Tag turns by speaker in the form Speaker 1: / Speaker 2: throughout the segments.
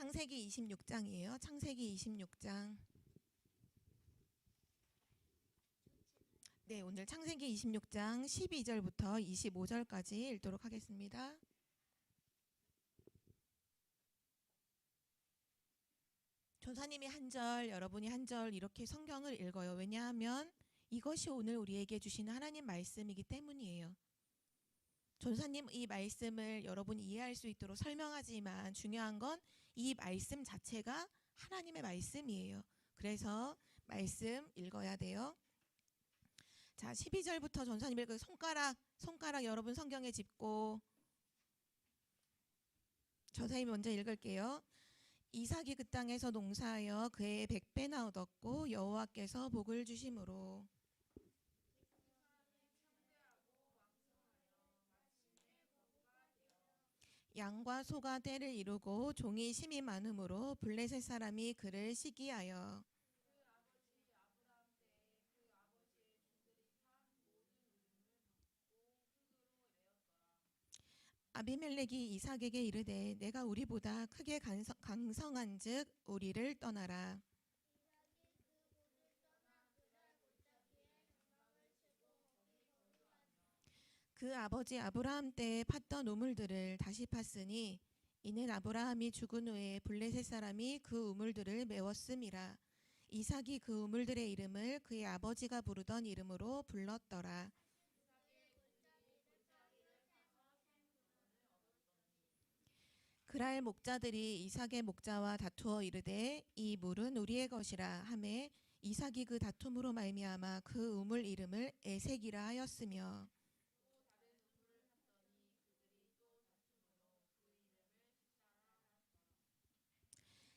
Speaker 1: 창세기 26장이에요. 창세기 26장. 네, 오늘 창세기 26장 12절부터 25절까지 읽도록 하겠습니다. 전사님이 한 절, 여러분이 한 절 이렇게 성경을 읽어요. 왜냐하면 이것이 오늘 우리에게 주시는 하나님 말씀이기 때문이에요. 전사님 이 말씀을 여러분이 이해할 수 있도록 설명하지만 중요한 건 이 말씀 자체가 하나님의 말씀이에요. 그래서 말씀 읽어야 돼요. 자, 12절부터 전사님의 그 손가락 여러분 성경에 짚고 전사님이 먼저 읽을게요. 이삭이 그 땅에서 농사하여 그의 100배나 얻었고 여호와께서 복을 주심으로 양과 소가 떼를 이루고 종이 심이 많음으로 블레셋 사람이 그를 시기하여 아비멜렉이 이삭에게 이르되 내가 우리보다 크게 강성한즉 우리를 떠나라. 그 아버지 아브라함 때에 팠던 우물들을 다시 팠으니 이는 아브라함이 죽은 후에 블레셋 사람이 그 우물들을 메웠음이라. 이삭이 그 우물들의 이름을 그의 아버지가 부르던 이름으로 불렀더라. 그랄 목자들이 이삭의 목자와 다투어 이르되 이 물은 우리의 것이라 하매 이삭이 그 다툼으로 말미암아 그 우물 이름을 에색이라 하였으며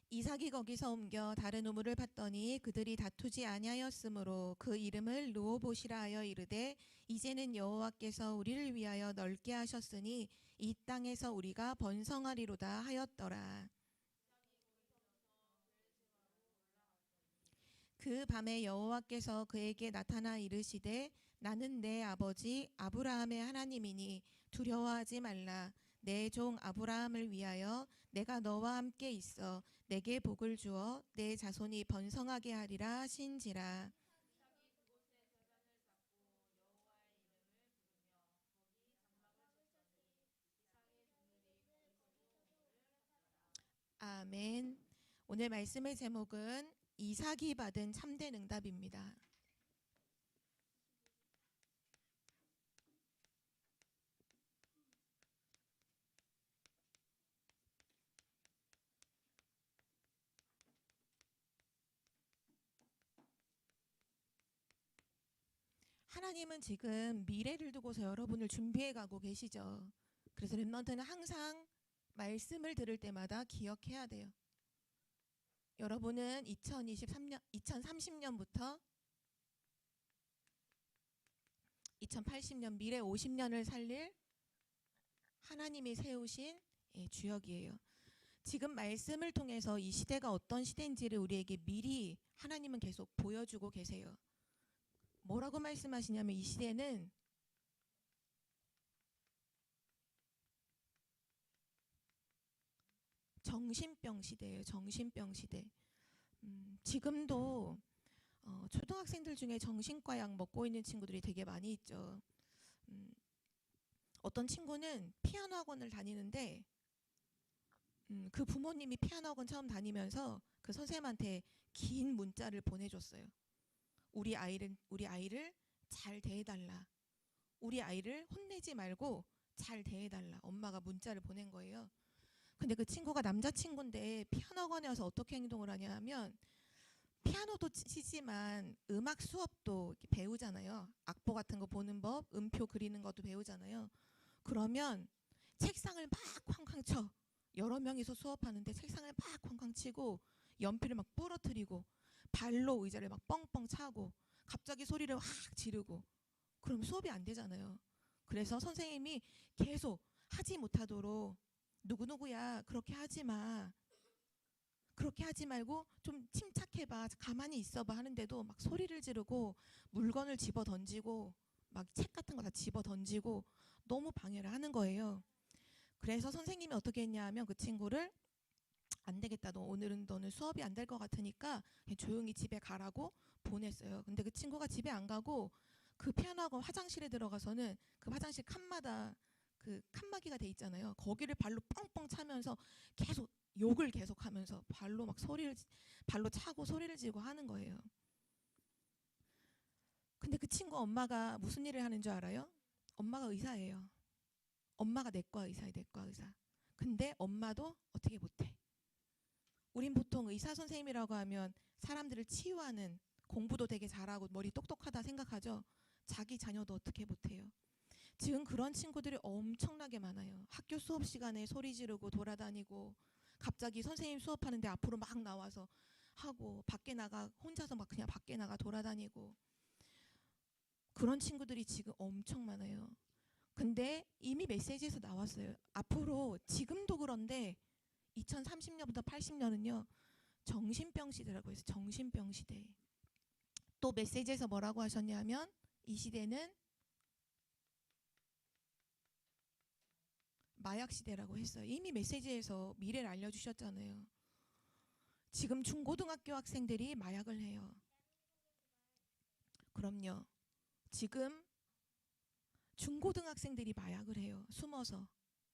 Speaker 1: 이삭이 거기서 옮겨 다른 우물을 팠더니 그들이 다투지 아니하였으므로 그 이름을 르호봇이라 하여 이르되 이제는 여호와께서 우리를 위하여 넓게 하셨으니 이 땅에서 우리가 번성하리로다 하였더라. 그 밤에 여호와께서 그에게 나타나 이르시되 나는 내 아버지 아브라함의 하나님이니 두려워하지 말라. 내 종 아브라함을 위하여 내가 너와 함께 있어 내게 복을 주어 내 자손이 번성하게 하리라 하신지라. 아멘. 오늘 말씀의 제목은 이삭이 받은 참된 응답입니다. 하나님은 지금 미래를 두고서 여러분을 준비해 가고 계시죠. 그래서 렘넌트는 항상 말씀을 들을 때마다 기억해야 돼요. 여러분은 2030년부터 2080년 미래 50년을 살릴 하나님이 세우신 주역이에요. 지금 말씀을 통해서 이 시대가 어떤 시대인지를 우리에게 미리 하나님은 계속 보여주고 계세요. 뭐라고 말씀하시냐면 이 시대는 정신병 시대예요. 정신병 시대. 지금도 초등학생들 중에 정신과 약 먹고 있는 친구들이 되게 많이 있죠. 어떤 친구는 피아노 학원을 다니는데 그 부모님이 피아노 학원 처음 다니면서 그 선생님한테 긴 문자를 보내줬어요. 우리 아이를 잘 대해달라. 우리 아이를 혼내지 말고 잘 대해달라. 엄마가 문자를 보낸 거예요. 근데 그 친구가 남자친구인데 피아노 학원에 와서 어떻게 행동을 하냐 하면 피아노도 치지만 음악 수업도 배우잖아요. 악보 같은 거 보는 법, 음표 그리는 것도 배우잖아요. 그러면 책상을 막 쾅쾅 쳐. 여러 명이서 수업하는데 책상을 막 쾅쾅 치고 연필을 막 부러뜨리고 발로 의자를 막 뻥뻥 차고 갑자기 소리를 확 지르고 그럼 수업이 안 되잖아요. 그래서 선생님이 계속 하지 못하도록 누구누구야 그렇게 하지 마. 그렇게 하지 말고 좀 침착해봐. 가만히 있어봐 하는데도 막 소리를 지르고 물건을 집어 던지고 막 책 같은 거 다 집어 던지고 너무 방해를 하는 거예요. 그래서 선생님이 어떻게 했냐 하면 그 친구를 안 되겠다. 오늘은 너는 수업이 안 될 것 같으니까 그냥 조용히 집에 가라고 보냈어요. 근데 그 친구가 집에 안 가고 그 피아노 학원 화장실에 들어가서는 그 화장실 칸마다 그 칸막이가 돼 있잖아요. 거기를 발로 뻥뻥 차면서 계속 욕을 계속하면서 발로 막 발로 차고 소리를 지르고 하는 거예요. 근데 그 친구 엄마가 무슨 일을 하는 줄 알아요? 엄마가 의사예요. 엄마가 내과 의사예요. 내과 의사. 근데 엄마도 어떻게 못해. 우린 보통 의사 선생님이라고 하면 사람들을 치유하는, 공부도 되게 잘하고 머리 똑똑하다 생각하죠. 자기 자녀도 어떻게 못해요. 지금 그런 친구들이 엄청나게 많아요. 학교 수업 시간에 소리 지르고 돌아다니고 갑자기 선생님 수업하는데 앞으로 막 나와서 하고 밖에 나가 혼자서 막 그냥 밖에 나가 돌아다니고 그런 친구들이 지금 엄청 많아요. 근데 이미 메시지에서 나왔어요. 앞으로 지금도 그런데 2030년부터 80년은요. 정신병 시대라고 해서 정신병 시대. 또 메시지에서 뭐라고 하셨냐면 이 시대는 마약 시대라고 했어요. 이미 메시지에서 미래를 알려주셨잖아요. 지금 중고등학교 학생들이 마약을 해요. 그럼요. 지금 중고등학생들이 마약을 해요. 숨어서.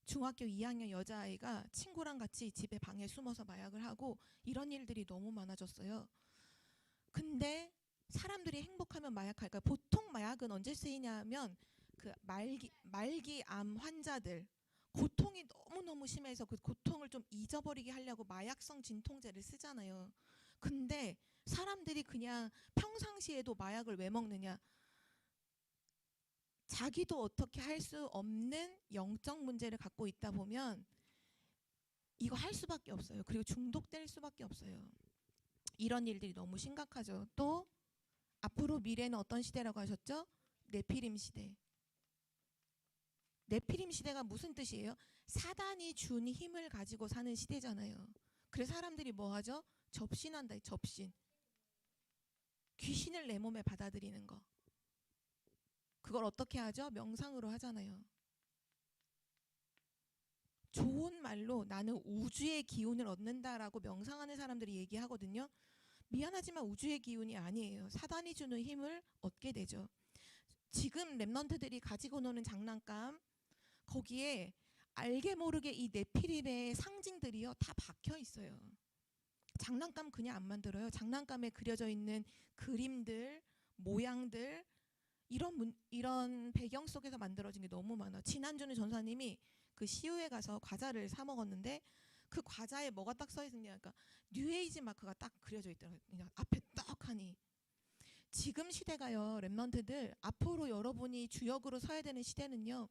Speaker 1: 중학교 2학년 여자아이가 친구랑 같이 집에 방에 숨어서 마약을 하고 이런 일들이 너무 많아졌어요. 근데 사람들이 행복하면 마약할까요? 보통 마약은 언제 쓰이냐면 그 말기암 환자들 고통이 너무너무 심해서 그 고통을 좀 잊어버리게 하려고 마약성 진통제를 쓰잖아요. 근데 사람들이 그냥 평상시에도 마약을 왜 먹느냐? 자기도 어떻게 할 수 없는 영적 문제를 갖고 있다 보면 이거 할 수밖에 없어요. 그리고 중독될 수밖에 없어요. 이런 일들이 너무 심각하죠. 또 앞으로 미래는 어떤 시대라고 하셨죠? 네피림 시대. 네피림 시대가 무슨 뜻이에요? 사단이 준 힘을 가지고 사는 시대잖아요. 그래서 사람들이 뭐 하죠? 접신한다. 접신. 귀신을 내 몸에 받아들이는 거. 그걸 어떻게 하죠? 명상으로 하잖아요. 좋은 말로 나는 우주의 기운을 얻는다라고 명상하는 사람들이 얘기하거든요. 미안하지만 우주의 기운이 아니에요. 사단이 주는 힘을 얻게 되죠. 지금 랩런트들이 가지고 노는 장난감 거기에 알게 모르게 이 네피림의 상징들이요 다 박혀 있어요. 장난감 그냥 안 만들어요. 장난감에 그려져 있는 그림들, 모양들 이런 배경 속에서 만들어진 게 너무 많아. 지난주는 전사님이 그 시우에 가서 과자를 사 먹었는데 그 과자에 뭐가 딱 써 있느냐, 그러니까 뉴에이지 마크가 딱 그려져 있더라고요. 그냥 앞에 떡하니. 지금 시대가요, 랩런트들 앞으로 여러분이 주역으로 서야 되는 시대는요,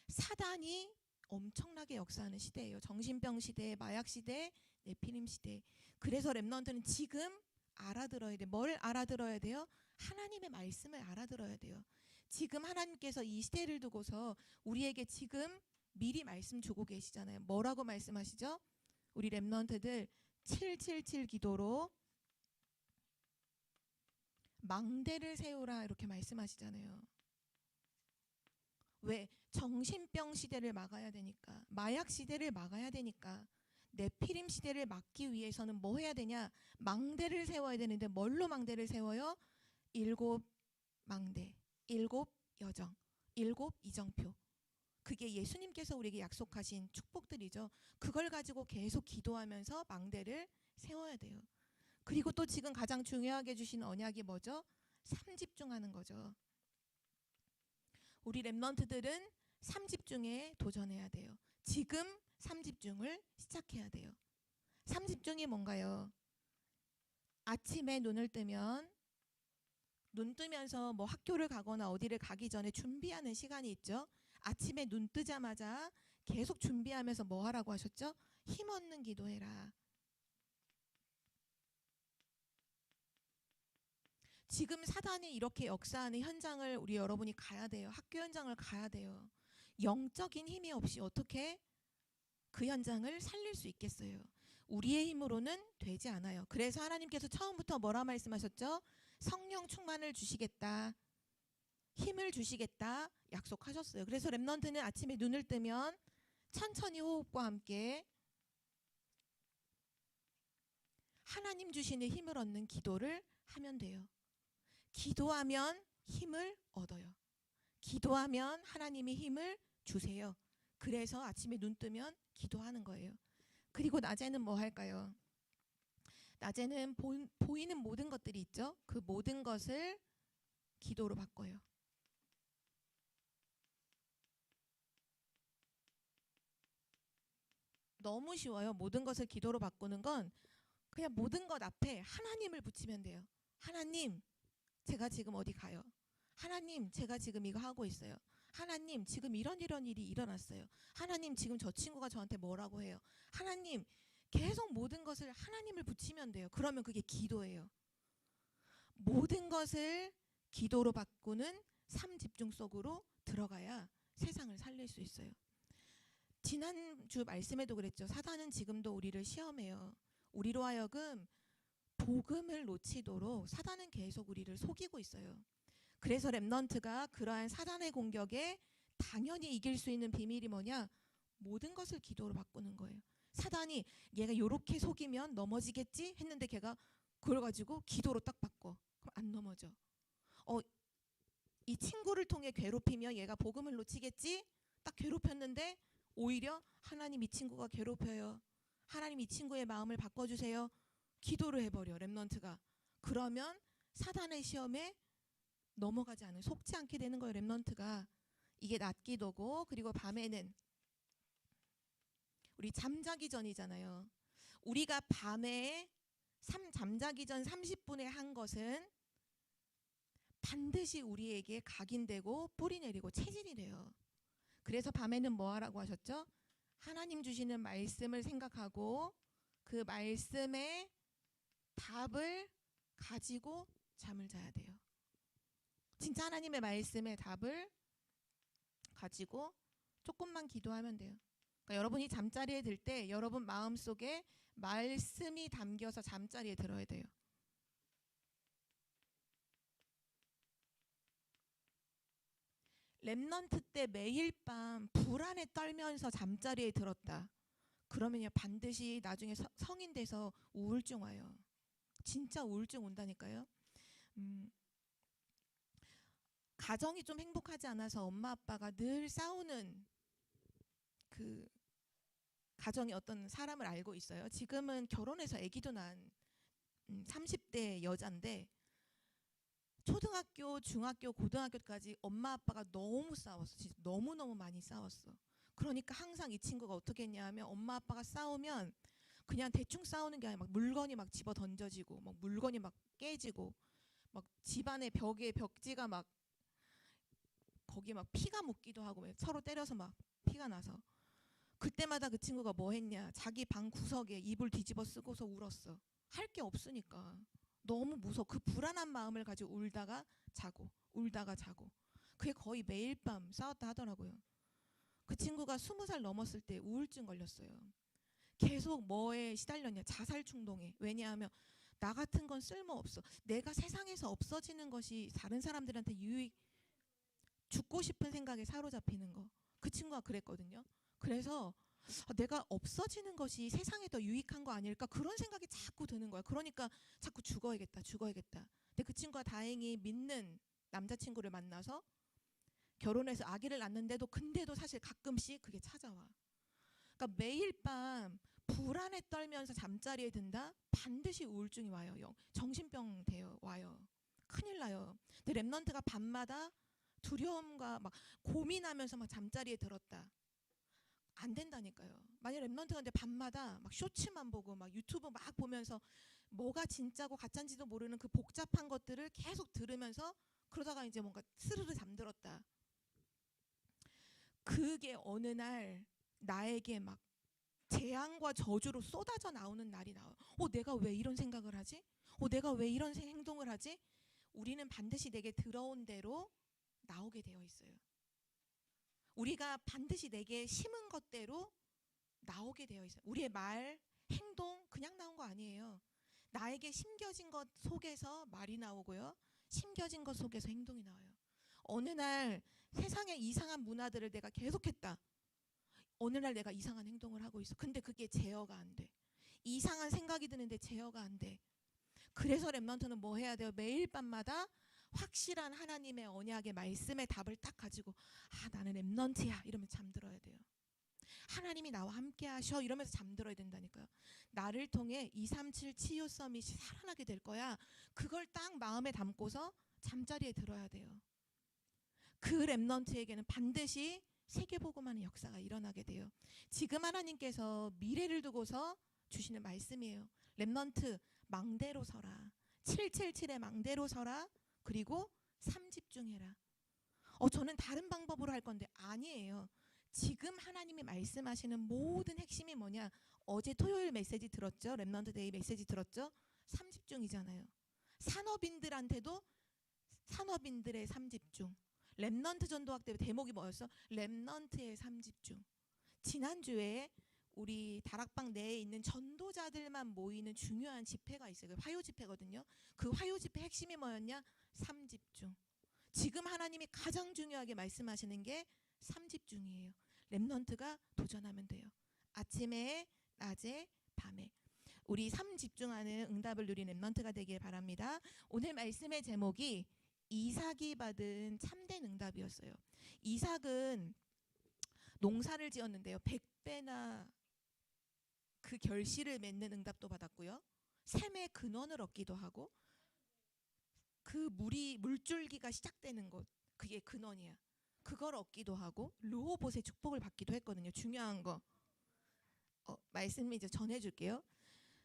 Speaker 1: 사단이 엄청나게 역사하는 시대예요. 정신병 시대, 마약 시대, 네피림 시대. 그래서 랩런트는 지금 알아들어야 돼. 뭘 알아들어야 돼요? 하나님의 말씀을 알아들어야 돼요. 지금 하나님께서 이 시대를 두고서 우리에게 지금 미리 말씀 주고 계시잖아요. 뭐라고 말씀하시죠? 우리 랩런트들 777 기도로 망대를 세우라 이렇게 말씀하시잖아요. 왜? 정신병 시대를 막아야 되니까, 마약 시대를 막아야 되니까, 네피림 시대를 막기 위해서는 뭐 해야 되냐? 망대를 세워야 되는데 뭘로 망대를 세워요? 7 망대, 7 여정, 7 이정표. 그게 예수님께서 우리에게 약속하신 축복들이죠. 그걸 가지고 계속 기도하면서 망대를 세워야 돼요. 그리고 또 지금 가장 중요하게 주신 언약이 뭐죠? 3집중하는 거죠. 우리 랩런트들은 3집중에 도전해야 돼요. 지금 3집중을 시작해야 돼요. 3집중이 뭔가요? 아침에 눈을 뜨면 눈 뜨면서 뭐 학교를 가거나 어디를 가기 전에 준비하는 시간이 있죠. 아침에 눈 뜨자마자 계속 준비하면서 뭐 하라고 하셨죠? 힘 얻는 기도해라. 지금 사단이 이렇게 역사하는 현장을 우리 여러분이 가야 돼요. 학교 현장을 가야 돼요. 영적인 힘이 없이 어떻게 그 현장을 살릴 수 있겠어요? 우리의 힘으로는 되지 않아요. 그래서 하나님께서 처음부터 뭐라 말씀하셨죠? 성령 충만을 주시겠다. 힘을 주시겠다 약속하셨어요. 그래서 랩런트는 아침에 눈을 뜨면 천천히 호흡과 함께 하나님 주시는 힘을 얻는 기도를 하면 돼요. 기도하면 힘을 얻어요. 기도하면 하나님이 힘을 주세요. 그래서 아침에 눈 뜨면 기도하는 거예요. 그리고 낮에는 뭐 할까요? 낮에는 보이는 모든 것들이 있죠. 그 모든 것을 기도로 바꿔요. 너무 쉬워요. 모든 것을 기도로 바꾸는 건 그냥 모든 것 앞에 하나님을 붙이면 돼요. 하나님, 제가 지금 어디 가요? 하나님, 제가 지금 이거 하고 있어요. 하나님, 지금 이런 일이 일어났어요. 하나님, 지금 저 친구가 저한테 뭐라고 해요. 하나님, 계속 모든 것을 하나님을 붙이면 돼요. 그러면 그게 기도예요. 모든 것을 기도로 바꾸는 삶 집중 속으로 들어가야 세상을 살릴 수 있어요. 지난주 말씀에도 그랬죠. 사단은 지금도 우리를 시험해요. 우리로 하여금 복음을 놓치도록 사단은 계속 우리를 속이고 있어요. 그래서 렘넌트가 그러한 사단의 공격에 당연히 이길 수 있는 비밀이 뭐냐? 모든 것을 기도로 바꾸는 거예요. 사단이 얘가 요렇게 속이면 넘어지겠지 했는데 걔가 그걸 가지고 기도로 딱 바꿔. 그럼 안 넘어져. 이 친구를 통해 괴롭히면 얘가 복음을 놓치겠지? 딱 괴롭혔는데 오히려 하나님 이 친구가 괴롭혀요. 하나님 이 친구의 마음을 바꿔주세요. 기도를 해버려 렘넌트가. 그러면 사단의 시험에 넘어가지 않은 속지 않게 되는 거예요. 렘넌트가. 이게 낮 기도고 그리고 밤에는 우리 잠자기 전이잖아요. 우리가 밤에 잠자기 전 30분에 한 것은 반드시 우리에게 각인되고 뿌리 내리고 체질이 돼요. 그래서 밤에는 뭐 하라고 하셨죠? 하나님 주시는 말씀을 생각하고 그 말씀의 답을 가지고 잠을 자야 돼요. 진짜 하나님의 말씀의 답을 가지고 조금만 기도하면 돼요. 그러니까 여러분이 잠자리에 들 때 여러분 마음속에 말씀이 담겨서 잠자리에 들어야 돼요. 렘넌트 때 매일 밤 불안에 떨면서 잠자리에 들었다. 그러면요 반드시 나중에 성인 돼서 우울증 와요. 진짜 우울증 온다니까요. 가정이 좀 행복하지 않아서 엄마 아빠가 늘 싸우는 그 가정의 어떤 사람을 알고 있어요. 지금은 결혼해서 아기도 난 30대 여자인데 초등학교, 중학교, 고등학교까지 엄마 아빠가 너무 싸웠어. 진짜 너무너무 많이 싸웠어. 그러니까 항상 이 친구가 어떻게 했냐 하면 엄마 아빠가 싸우면 그냥 대충 싸우는 게 아니라 막 물건이 막 집어 던져지고 막 물건이 막 깨지고 막 집안의 벽에 벽지가 막 거기 막 피가 묻기도 하고 서로 때려서 막 피가 나서 그때마다 그 친구가 뭐 했냐 자기 방 구석에 이불 뒤집어 쓰고서 울었어. 할 게 없으니까 너무 무서워. 그 불안한 마음을 가지고 울다가 자고 그게 거의 매일 밤 싸웠다 하더라고요. 그 친구가 20살 넘었을 때 우울증 걸렸어요. 계속 뭐에 시달렸냐 자살 충동에. 왜냐하면 나 같은 건 쓸모없어. 내가 세상에서 없어지는 것이 다른 사람들한테 유익 죽고 싶은 생각에 사로잡히는 거. 그 친구가 그랬거든요. 그래서 내가 없어지는 것이 세상에 더 유익한 거 아닐까 그런 생각이 자꾸 드는 거야. 그러니까 자꾸 죽어야겠다. 근데 그 친구가 다행히 믿는 남자친구를 만나서 결혼해서 아기를 낳는데도 근데도 사실 가끔씩 그게 찾아와. 그러니까 매일 밤 불안에 떨면서 잠자리에 든다? 반드시 우울증이 와요. 정신병 와요. 큰일 나요. 근데 렘넌트가 밤마다 두려움과 막 고민하면서 막 잠자리에 들었다. 안 된다니까요. 만약 렘넌트가 근데 밤마다 막 쇼츠만 보고 막 유튜브 막 보면서 뭐가 진짜고 가짜인지도 모르는 그 복잡한 것들을 계속 들으면서 그러다가 이제 뭔가 스르르 잠들었다. 그게 어느 날 나에게 막 재앙과 저주로 쏟아져 나오는 날이 나와요. 내가 왜 이런 생각을 하지? 내가 왜 이런 행동을 하지? 우리는 반드시 내게 들어온 대로 나오게 되어 있어요. 우리가 반드시 내게 심은 것대로 나오게 되어 있어요. 우리의 말, 행동 그냥 나온 거 아니에요. 나에게 심겨진 것 속에서 말이 나오고요. 심겨진 것 속에서 행동이 나와요. 어느 날 세상의 이상한 문화들을 내가 계속했다. 어느 날 내가 이상한 행동을 하고 있어. 근데 그게 제어가 안 돼. 이상한 생각이 드는데 제어가 안 돼. 그래서 렘넌트는 뭐 해야 돼요? 매일 밤마다 확실한 하나님의 언약의 말씀의 답을 딱 가지고 나는 렘넌트야 이러면서 잠들어야 돼요. 하나님이 나와 함께 하셔 이러면서 잠들어야 된다니까요. 나를 통해 237 치유 서밋이 살아나게 될 거야. 그걸 딱 마음에 담고서 잠자리에 들어야 돼요. 그 렘넌트에게는 반드시 세계복음하는 역사가 일어나게 돼요. 지금 하나님께서 미래를 두고서 주시는 말씀이에요. 렘넌트 망대로 서라. 777의 망대로 서라. 그리고 3집중해라. 저는 다른 방법으로 할 건데 아니에요. 지금 하나님이 말씀하시는 모든 핵심이 뭐냐? 어제 토요일 메시지 들었죠? 렘넌트 데이 메시지 들었죠? 3집중이잖아요. 산업인들한테도 산업인들의 3집중. 렘넌트 전도학 때 대목이 뭐였어? 렘넌트의 3집중. 지난주에 우리 다락방 내에 있는 전도자들만 모이는 중요한 집회가 있어요. 화요 집회거든요. 그 화요 집회 핵심이 뭐였냐? 3집중. 지금 하나님이 가장 중요하게 말씀하시는 게 3집중이에요. 렘넌트가 도전하면 돼요. 아침에, 낮에, 밤에. 우리 3집중하는 응답을 누린 렘넌트가 되길 바랍니다. 오늘 말씀의 제목이 이삭이 받은 참된 응답이었어요. 이삭은 농사를 지었는데요. 100배나 그 결실을 맺는 응답도 받았고요. 샘의 근원을 얻기도 하고 그 물줄기가 시작되는 곳, 그게 근원이야. 그걸 얻기도 하고 르호봇의 축복을 받기도 했거든요. 중요한 거 말씀 이제 전해줄게요.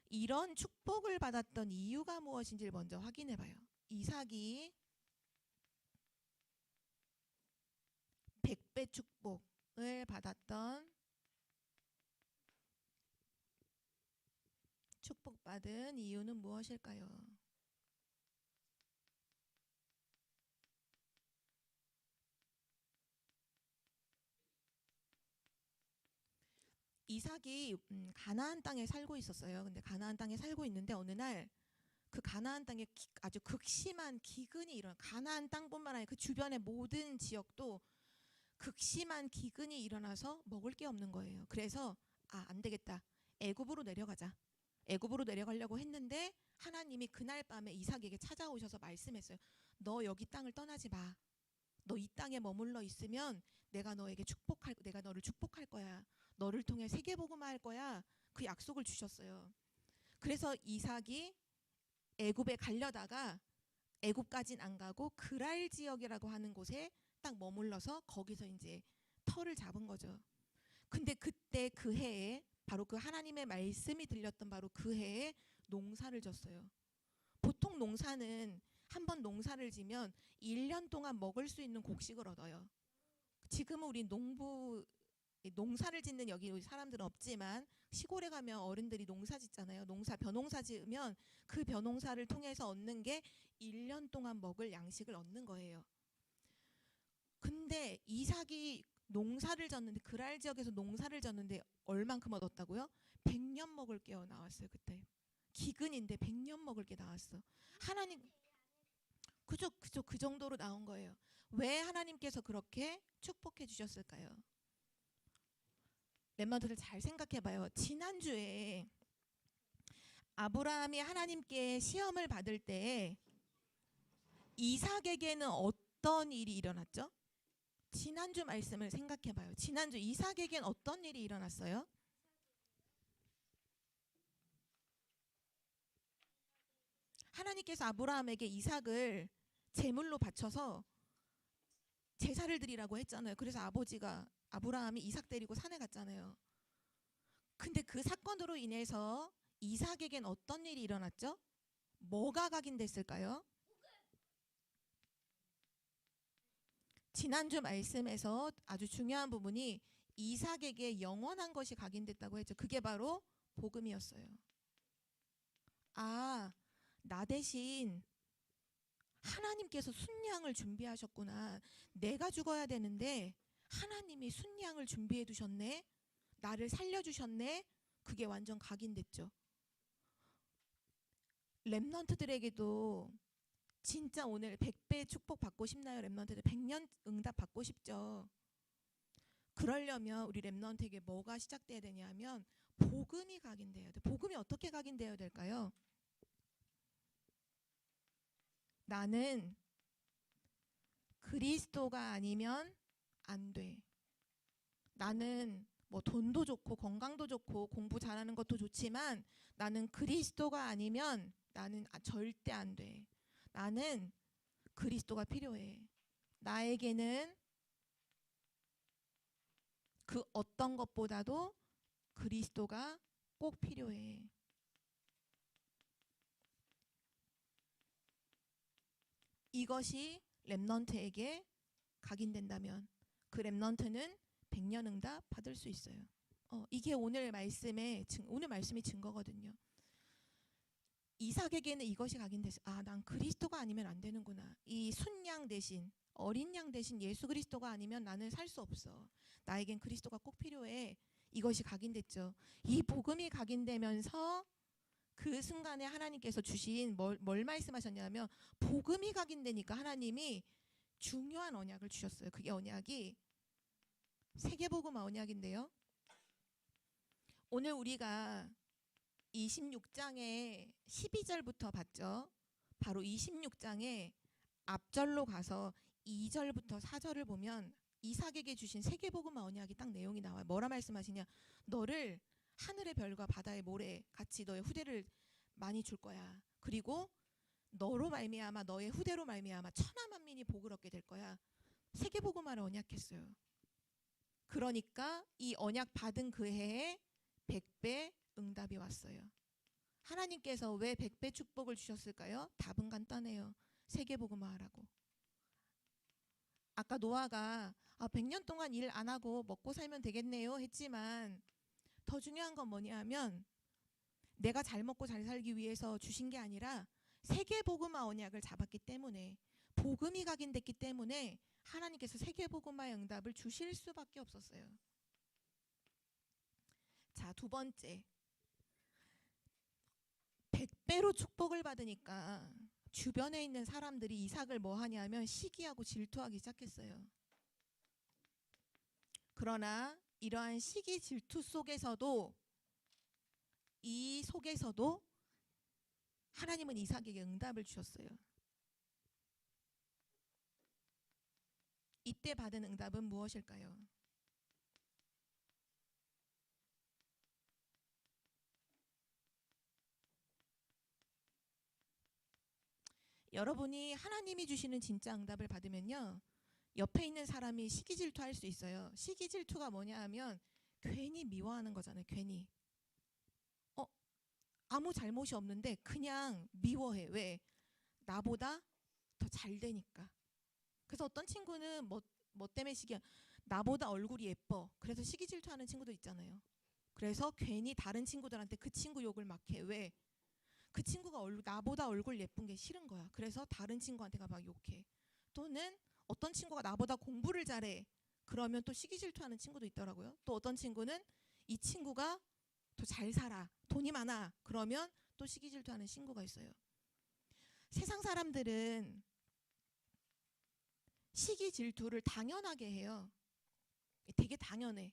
Speaker 1: 이런 축복을 받았던 이유가 무엇인지를 먼저 확인해봐요. 이삭이 100배 축복을 받았던 축복받은 이유는 무엇일까요? 이삭이 가나안 땅에 살고 있었어요. 근데 가나안 땅에 살고 있는데 어느 날 그 가나안 땅에 아주 극심한 기근이 일어나. 가나안 땅뿐만 아니라 그 주변의 모든 지역도 극심한 기근이 일어나서 먹을 게 없는 거예요. 그래서 안 되겠다. 애굽으로 내려가자. 애굽으로 내려가려고 했는데 하나님이 그날 밤에 이삭에게 찾아오셔서 말씀했어요. 너 여기 땅을 떠나지 마. 너 이 땅에 머물러 있으면 내가 너를 축복할 거야. 너를 통해 세계복음화할 거야. 그 약속을 주셨어요. 그래서 이삭이 애굽에 가려다가 애굽까진 안 가고 그랄 지역이라고 하는 곳에 딱 머물러서 거기서 이제 터를 잡은 거죠. 근데 그때 그 해에 바로 그 하나님의 말씀이 들렸던 바로 그 해에 농사를 졌어요. 보통 농사는 한번 농사를 지면 1년 동안 먹을 수 있는 곡식을 얻어요. 지금은 우리 농사를 짓는 여기 사람들은 없지만 시골에 가면 어른들이 농사 짓잖아요. 벼농사 지으면 그 벼농사를 통해서 얻는 게 1년 동안 먹을 양식을 얻는 거예요. 근데 이삭이 농사를 졌는데 그랄 지역에서 농사를 졌는데 얼만큼 얻었다고요? 100년 먹을 게 나왔어요. 그때 기근인데 100년 먹을 게 나왔어. 하나님 그죠 그 정도로 나온 거예요. 왜 하나님께서 그렇게 축복해 주셨을까요? 렘넌트들 잘 생각해봐요. 지난주에 아브라함이 하나님께 시험을 받을 때 이삭에게는 어떤 일이 일어났죠? 지난주 말씀을 생각해봐요. 지난주 이삭에겐 어떤 일이 일어났어요? 하나님께서 아브라함에게 이삭을 제물로 바쳐서 제사를 드리라고 했잖아요. 그래서 아브라함이 이삭 데리고 산에 갔잖아요. 근데 그 사건으로 인해서 이삭에겐 어떤 일이 일어났죠? 뭐가 각인됐을까요? 지난주 말씀에서 아주 중요한 부분이 이삭에게 영원한 것이 각인됐다고 했죠. 그게 바로 복음이었어요. 나 대신 하나님께서 순양을 준비하셨구나. 내가 죽어야 되는데 하나님이 순양을 준비해 두셨네. 나를 살려주셨네. 그게 완전 각인됐죠. 렘넌트들에게도 진짜 오늘 100배 축복 받고 싶나요? 렘넌트들 100년 응답 받고 싶죠. 그러려면 우리 렘넌트에게 뭐가 시작돼야 되냐면 복음이 각인돼야 돼. 복음이 어떻게 각인되어야 될까요? 나는 그리스도가 아니면 안 돼. 나는 뭐 돈도 좋고 건강도 좋고 공부 잘하는 것도 좋지만 나는 그리스도가 아니면 나는 절대 안 돼. 나는 그리스도가 필요해. 나에게는 그 어떤 것보다도 그리스도가 꼭 필요해. 이것이 렘넌트에게 각인된다면 그 렘넌트는 백년응답 받을 수 있어요. 이게 오늘 말씀이 증거거든요. 이삭에게는 이것이 각인돼서 난 그리스도가 아니면 안 되는구나. 이 순양 대신 어린 양 대신 예수 그리스도가 아니면 나는 살 수 없어. 나에겐 그리스도가 꼭 필요해. 이것이 각인됐죠. 이 복음이 각인되면서 그 순간에 하나님께서 주신 뭘 말씀하셨냐면 복음이 각인되니까 하나님이 중요한 언약을 주셨어요. 그게 언약이 세계복음 언약인데요. 오늘 우리가 26장의 12절부터 봤죠. 바로 26장의 앞절로 가서 2절부터 4절을 보면 이삭에게 주신 세계복음 언약이 딱 내용이 나와요. 뭐라 말씀하시냐? 너를 하늘의 별과 바다의 모래 같이 너의 후대를 많이 줄 거야. 그리고 너로 말미암아 너의 후대로 말미암아 천하 만민이 복을 얻게 될 거야. 세계복음화를 언약했어요. 그러니까 이 언약 받은 그 해에 100배 응답이 왔어요. 하나님께서 왜 100배 축복을 주셨을까요? 답은 간단해요. 세계복음화하라고. 아까 노아가 100년 동안 일 안 하고 먹고 살면 되겠네요 했지만 더 중요한 건 뭐냐 하면 내가 잘 먹고 잘 살기 위해서 주신 게 아니라 세계복음화 언약을 잡았기 때문에 복음이 각인됐기 때문에 하나님께서 세계복음화의 응답을 주실 수밖에 없었어요. 자, 두 번째. 100배로 축복을 받으니까 주변에 있는 사람들이 이삭을 뭐 하냐면 시기하고 질투하기 시작했어요. 그러나 이러한 시기 질투 속에서도 하나님은 이삭에게 응답을 주셨어요. 이때 받은 응답은 무엇일까요? 여러분이 하나님이 주시는 진짜 응답을 받으면요, 옆에 있는 사람이 시기 질투할 수 있어요. 시기 질투가 뭐냐 하면 괜히 미워하는 거잖아요. 괜히 아무 잘못이 없는데 그냥 미워해. 왜? 나보다 더 잘 되니까. 그래서 어떤 친구는 뭐 때문에 시기야? 나보다 얼굴이 예뻐. 그래서 시기 질투하는 친구도 있잖아요. 그래서 괜히 다른 친구들한테 그 친구 욕을 막 해. 왜? 그 친구가 나보다 얼굴 예쁜 게 싫은 거야. 그래서 다른 친구한테가 막 욕해. 또는 어떤 친구가 나보다 공부를 잘해. 그러면 또 시기 질투하는 친구도 있더라고요. 또 어떤 친구는 이 친구가 더 잘 살아. 돈이 많아. 그러면 또 시기 질투하는 친구가 있어요. 세상 사람들은 시기 질투를 당연하게 해요. 되게 당연해.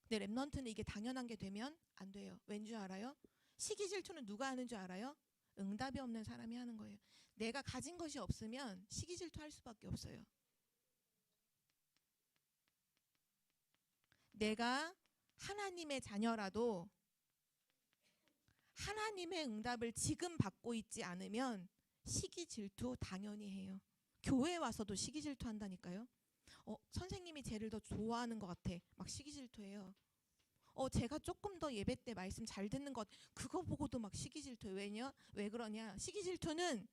Speaker 1: 근데 랩넌트는 이게 당연한 게 되면 안 돼요. 왠 줄 알아요? 시기 질투는 누가 하는 줄 알아요? 응답이 없는 사람이 하는 거예요. 내가 가진 것이 없으면 시기 질투할 수밖에 없어요. 내가 하나님의 자녀라도 하나님의 응답을 지금 받고 있지 않으면 시기 질투 당연히 해요. 교회에 와서도 시기 질투 한다니까요. 선생님이 쟤를 더 좋아하는 것 같아. 막 시기 질투해요. 제가 조금 더 예배 때 말씀 잘 듣는 것 그거 보고도 막 시기 질투해요. 왜 그러냐? 시기 질투는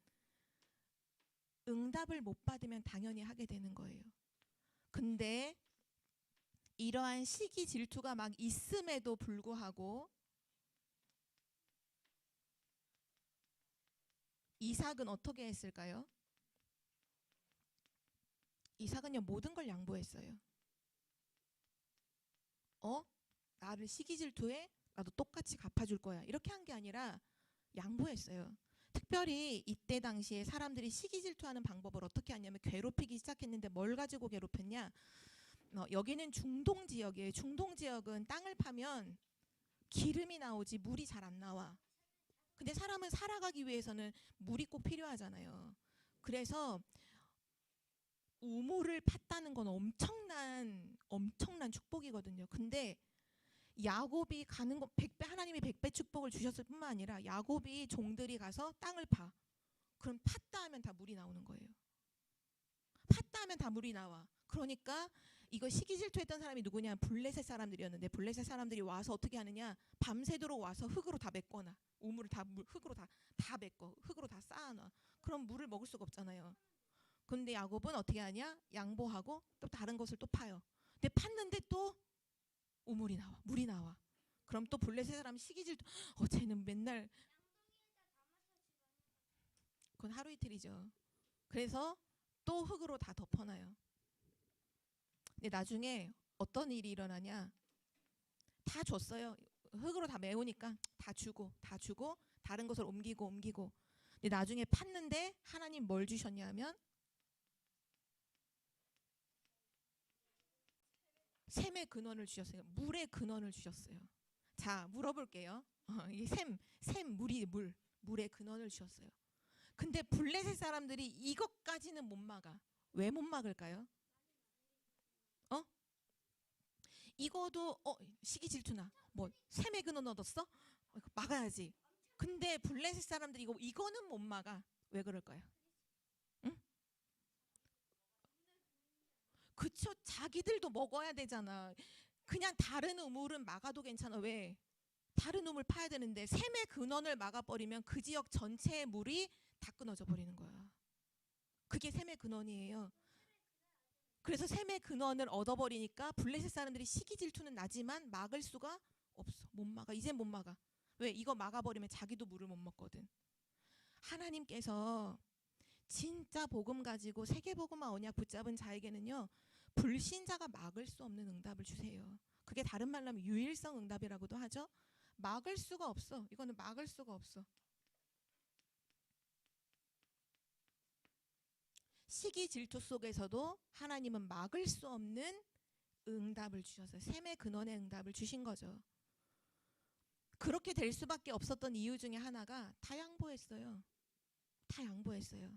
Speaker 1: 응답을 못 받으면 당연히 하게 되는 거예요. 근데 이러한 시기 질투가 막 있음에도 불구하고 이삭은 어떻게 했을까요? 이삭은요 모든 걸 양보했어요. 나를 시기 질투해? 나도 똑같이 갚아줄 거야. 이렇게 한 게 아니라 양보했어요. 특별히 이때 당시에 사람들이 시기 질투하는 방법을 어떻게 하냐면 괴롭히기 시작했는데 뭘 가지고 괴롭혔냐? 여기는 중동 지역이에요. 중동 지역은 땅을 파면 기름이 나오지 물이 잘 안 나와. 근데 사람은 살아가기 위해서는 물이 꼭 필요하잖아요. 그래서 우물을 팠다는 건 엄청난 축복이거든요. 근데 야곱이 가는 거 하나님이 100배 축복을 주셨을 뿐만 아니라 야곱이 종들이 가서 땅을 파. 그럼 팠다 하면 다 물이 나오는 거예요. 팠다 하면 다 물이 나와. 그러니까 이거 시기질투했던 사람이 누구냐? 블레셋 사람들이었는데 블레셋 사람들이 와서 어떻게 하느냐? 밤새도록 와서 흙으로 다 메꿔놔. 우물을 다 흙으로 다 메꿔. 흙으로 다 쌓아놔. 그럼 물을 먹을 수가 없잖아요. 근데 야곱은 어떻게 하냐? 양보하고 또 다른 것을 또 파요. 근데 팠는데 또 우물이 나와. 물이 나와. 그럼 또 블레셋 사람 시기질투. 쟤는 맨날 그건 하루 이틀이죠. 그래서 또 흙으로 다 덮어놔요. 근데 나중에 어떤 일이 일어나냐? 다 줬어요. 흙으로 다 메우니까 다 주고 다른 것을 옮기고. 근데 나중에 팠는데 하나님 뭘 주셨냐면 샘의 근원을 주셨어요. 물의 근원을 주셨어요. 자, 물어볼게요. 이게 물의 근원을 주셨어요. 근데 블레셋 사람들이 이것까지는 못 막아. 왜 못 막을까요? 이거도 시기 질투나 뭐 샘의 근원 얻었어? 막아야지. 근데 블레셋 사람들이 이거는 못 막아. 왜 그럴까요? 응? 그쵸. 자기들도 먹어야 되잖아. 그냥 다른 우물은 막아도 괜찮아. 왜? 다른 우물 파야 되는데 샘의 근원을 막아버리면 그 지역 전체의 물이 다 끊어져 버리는 거야. 그게 샘의 근원이에요. 그래서 샘의 근원을 얻어버리니까 블레셋 사람들이 시기 질투는 나지만 막을 수가 없어. 못 막아. 이젠 못 막아. 왜? 이거 막아버리면 자기도 물을 못 먹거든. 하나님께서 진짜 복음 가지고 세계복음화 언약 붙잡은 자에게는요, 불신자가 막을 수 없는 응답을 주세요. 그게 다른 말로 하면 유일성 응답이라고도 하죠. 막을 수가 없어. 이거는 막을 수가 없어. 시기 질투 속에서도 하나님은 막을 수 없는 응답을 주셔서 샘의 근원의 응답을 주신 거죠. 그렇게 될 수밖에 없었던 이유 중에 하나가 다 양보했어요. 다 양보했어요.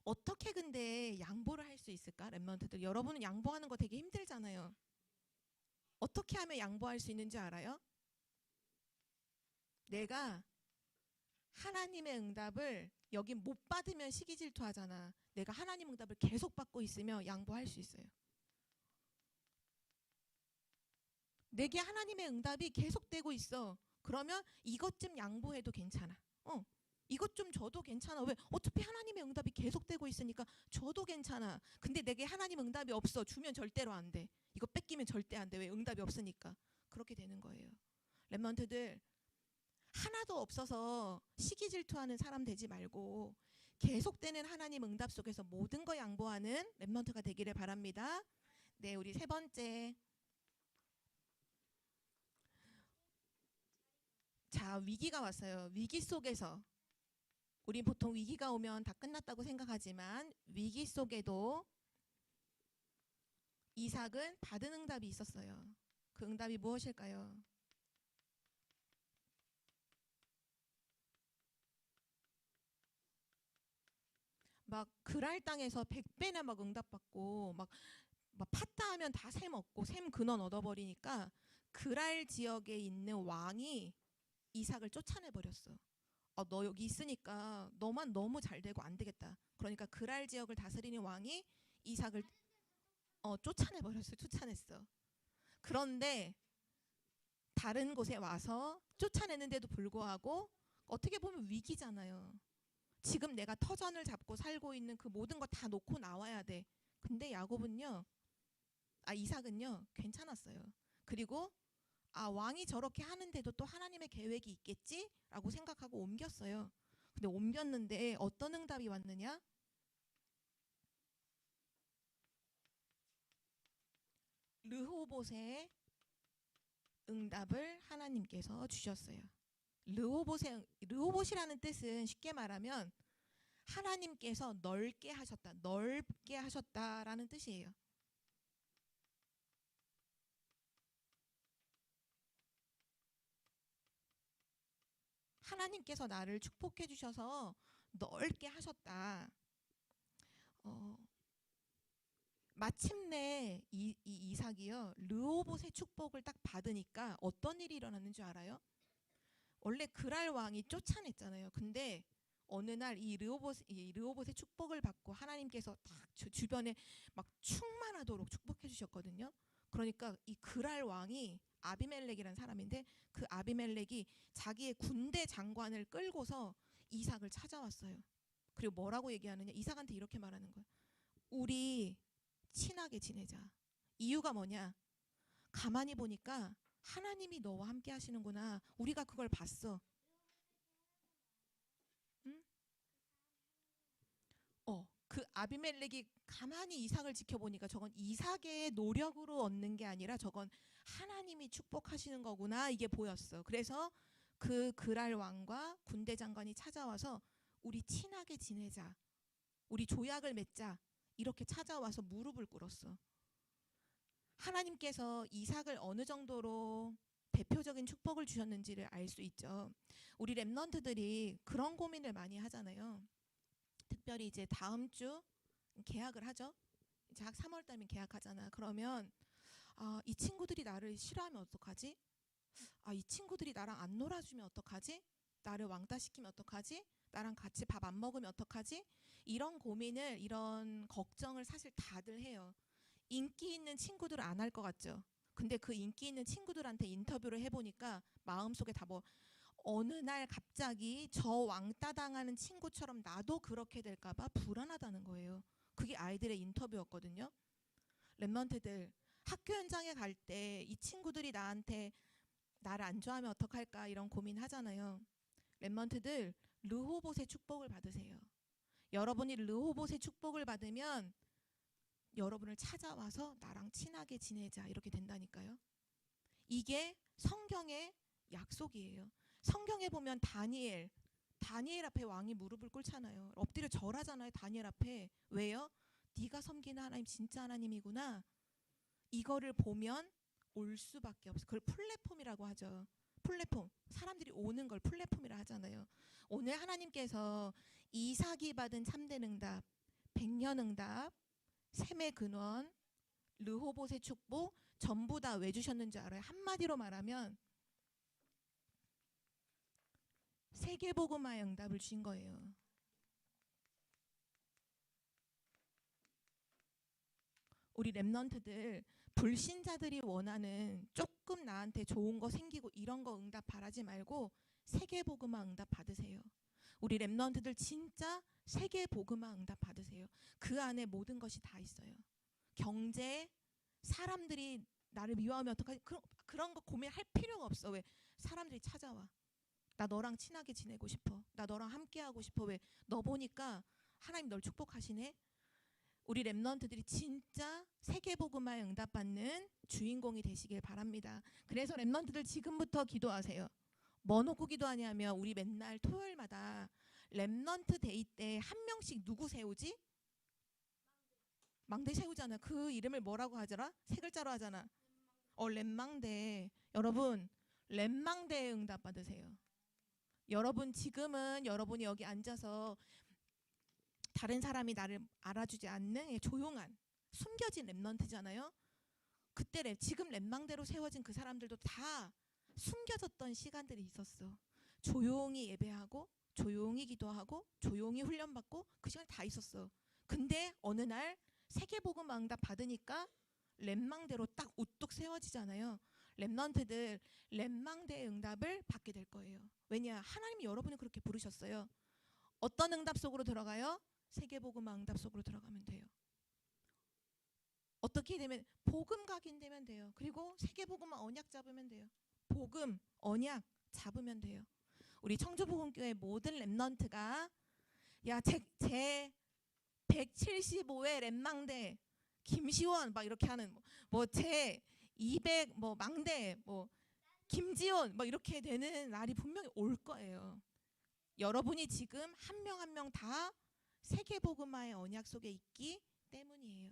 Speaker 1: 어떻게 근데 양보를 할 수 있을까? 랩런트들, 여러분은 양보하는 거 되게 힘들잖아요. 어떻게 하면 양보할 수 있는지 알아요? 내가 하나님의 응답을 여기 못 받으면 시기 질투하잖아. 내가 하나님 응답을 계속 받고 있으면 양보할 수 있어요. 내게 하나님의 응답이 계속되고 있어. 그러면 이것 좀 양보해도 괜찮아. 이것 좀 줘도 괜찮아. 왜? 어차피 하나님의 응답이 계속되고 있으니까 줘도 괜찮아. 근데 내게 하나님 응답이 없어. 주면 절대로 안 돼. 이거 뺏기면 절대 안 돼. 왜? 응답이 없으니까. 그렇게 되는 거예요. 랩런트들, 하나도 없어서 시기 질투하는 사람 되지 말고 계속되는 하나님 응답 속에서 모든 거 양보하는 랩런트가 되기를 바랍니다. 네, 우리 세 번째. 자, 위기가 왔어요. 위기 속에서 우린 보통 위기가 오면 다 끝났다고 생각하지만 위기 속에도 이삭은 받은 응답이 있었어요. 그 응답이 무엇일까요? 막 그랄 땅에서 100배나 막 응답받고 막 팠다 하면 다 샘 얻고 샘 근원 얻어버리니까 그랄 지역에 있는 왕이 이삭을 쫓아내버렸어. 너 여기 있으니까 너만 너무 잘 되고 안 되겠다. 그러니까 그랄 지역을 다스리는 왕이 이삭을 쫓아내버렸어. 쫓아냈어. 그런데 다른 곳에 와서 쫓아내는데도 불구하고 어떻게 보면 위기잖아요. 지금 내가 터전을 잡고 살고 있는 그 모든 거 다 놓고 나와야 돼. 근데 이삭은요 괜찮았어요. 그리고 왕이 저렇게 하는데도 또 하나님의 계획이 있겠지라고 생각하고 옮겼어요. 근데 옮겼는데 어떤 응답이 왔느냐? 르호봇의 응답을 하나님께서 주셨어요. 르호봇이라는 뜻은 쉽게 말하면 하나님께서 넓게 하셨다라는 뜻이에요. 하나님께서 나를 축복해 주셔서 넓게 하셨다. 마침내 이 이삭이요 르호봇의 축복을 딱 받으니까 어떤 일이 일어났는 줄 알아요? 원래 그랄 왕이 쫓아냈잖아요. 근데 어느 날 이 르호봇의 축복을 받고 하나님께서 딱 주변에 막 충만하도록 축복해 주셨거든요. 그러니까 이 그랄 왕이 아비멜렉이라는 사람인데 그 아비멜렉이 자기의 군대 장관을 끌고서 이삭을 찾아왔어요. 그리고 뭐라고 얘기하느냐? 이삭한테 이렇게 말하는 거예요. 우리 친하게 지내자. 이유가 뭐냐? 가만히 보니까 하나님이 너와 함께 하시는구나. 우리가 그걸 봤어. 응? 그 아비멜렉이 가만히 이삭을 지켜보니까 저건 이삭의 노력으로 얻는 게 아니라 저건 하나님이 축복하시는 거구나. 이게 보였어. 그래서 그 그랄 왕과 군대 장관이 찾아와서 우리 친하게 지내자. 우리 조약을 맺자. 이렇게 찾아와서 무릎을 꿇었어. 하나님께서 이삭을 어느 정도로 대표적인 축복을 주셨는지를 알 수 있죠. 우리 랩런트들이 그런 고민을 많이 하잖아요. 특별히 이제 다음 주 계약을 하죠. 이제 3월 달이면 계약하잖아. 그러면 이 친구들이 나를 싫어하면 어떡하지? 이 친구들이 나랑 안 놀아주면 어떡하지? 나를 왕따시키면 어떡하지? 나랑 같이 밥 안 먹으면 어떡하지? 이런 고민을, 이런 걱정을 사실 다들 해요. 인기 있는 친구들 안 할 것 같죠? 근데 그 인기 있는 친구들한테 인터뷰를 해보니까 마음속에 다 어느 날 갑자기 저 왕따 당하는 친구처럼 나도 그렇게 될까봐 불안하다는 거예요. 그게 아이들의 인터뷰였거든요. 랩런트들 학교 현장에 갈 때 이 친구들이 나를 안 좋아하면 어떡할까 이런 고민하잖아요. 랩런트들 르호봇의 축복을 받으세요. 여러분이 르호봇의 축복을 받으면 여러분을 찾아와서 나랑 친하게 지내자 이렇게 된다니까요. 이게 성경의 약속이에요. 성경에 보면 다니엘 앞에 왕이 무릎을 꿇잖아요. 엎드려 절하잖아요. 다니엘 앞에. 왜요? 네가 섬기는 하나님 진짜 하나님이구나. 이거를 보면 올 수밖에 없어요. 그걸 플랫폼이라고 하죠. 플랫폼. 사람들이 오는 걸 플랫폼이라 하잖아요. 오늘 하나님께서 이삭이 받은 참된 응답, 백년 응답, 샘의 근원, 르호봇의 축복 전부 다 왜 주셨는지 알아요? 한마디로 말하면 세계복음화의 응답을 주신 거예요. 우리 랩런트들 불신자들이 원하는 조금 나한테 좋은 거 생기고 이런 거 응답 바라지 말고 세계복음화 응답 받으세요. 우리 랩런트들 진짜 세계복음화 응답 받으세요. 그 안에 모든 것이 다 있어요. 경제, 사람들이 나를 미워하면 어떡하지? 그런 거 고민할 필요가 없어. 왜? 사람들이 찾아와. 나 너랑 친하게 지내고 싶어. 나 너랑 함께 하고 싶어. 왜? 너 보니까 하나님 널 축복하시네. 우리 랩런트들이 진짜 세계복음화에 응답받는 주인공이 되시길 바랍니다. 그래서 랩런트들 지금부터 기도하세요. 뭐 놓고 기도하냐면 우리 맨날 토요일마다 랩런트 데이 때 한 명씩 누구 세우지? 망대 세우잖아. 그 이름을 뭐라고 하더라? 세 글자로 하잖아. 랩망대. 여러분 랩망대에 응답 받으세요. 여러분 지금은 여러분이 여기 앉아서 다른 사람이 나를 알아주지 않는 조용한 숨겨진 랩런트잖아요. 그때 지금 랩망대로 세워진 그 사람들도 다 숨겨졌던 시간들이 있었어. 조용히 예배하고 조용히 기도하고 조용히 훈련받고 그 시간 다 있었어. 근데 어느 날 세계복음 응답 받으니까 랩망대로 딱 우뚝 세워지잖아요. 랩런트들 랩망대의 응답을 받게 될 거예요. 왜냐? 하나님이 여러분을 그렇게 부르셨어요. 어떤 응답 속으로 들어가요? 세계복음 응답 속으로 들어가면 돼요. 어떻게 되면 복음 각인되면 돼요. 그리고 세계복음 언약 잡으면 돼요. 복음 언약 잡으면 돼요. 우리 청주복음교회 모든 랩런트가 제 175회 랩망대 김시원 막 이렇게 하는 제 200 망대 김지원 이렇게 되는 날이 분명히 올 거예요. 여러분이 지금 한 명 한 명 다 세계복음화의 언약 속에 있기 때문이에요.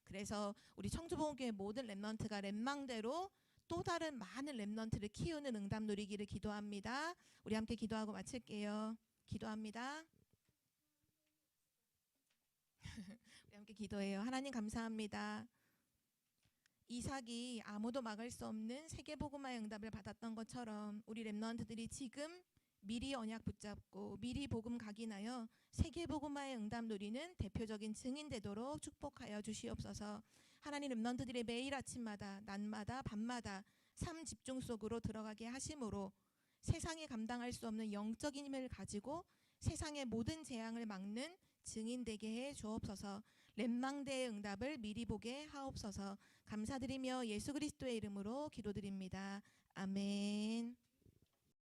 Speaker 1: 그래서 우리 청주복음교회 모든 랩런트가 랩망대로 또 다른 많은 렘넌트를 키우는 응답 누리기를 기도합니다. 우리 함께 기도하고 마칠게요. 기도합니다. 우리 함께 기도해요. 하나님 감사합니다. 이삭이 아무도 막을 수 없는 세계복음화의 응답을 받았던 것처럼 우리 렘넌트들이 지금 미리 언약 붙잡고 미리 복음 각인하여 세계복음화의 응답 누리는 대표적인 증인 되도록 축복하여 주시옵소서. 하나님, 렘넌트들의 매일 아침마다 낮마다 밤마다 삶 집중 속으로 들어가게 하심으로 세상에 감당할 수 없는 영적인 힘을 가지고 세상의 모든 재앙을 막는 증인 되게 해 주옵소서. 렘망대의 응답을 미리 보게 하옵소서. 감사드리며 예수 그리스도의 이름으로 기도드립니다. 아멘.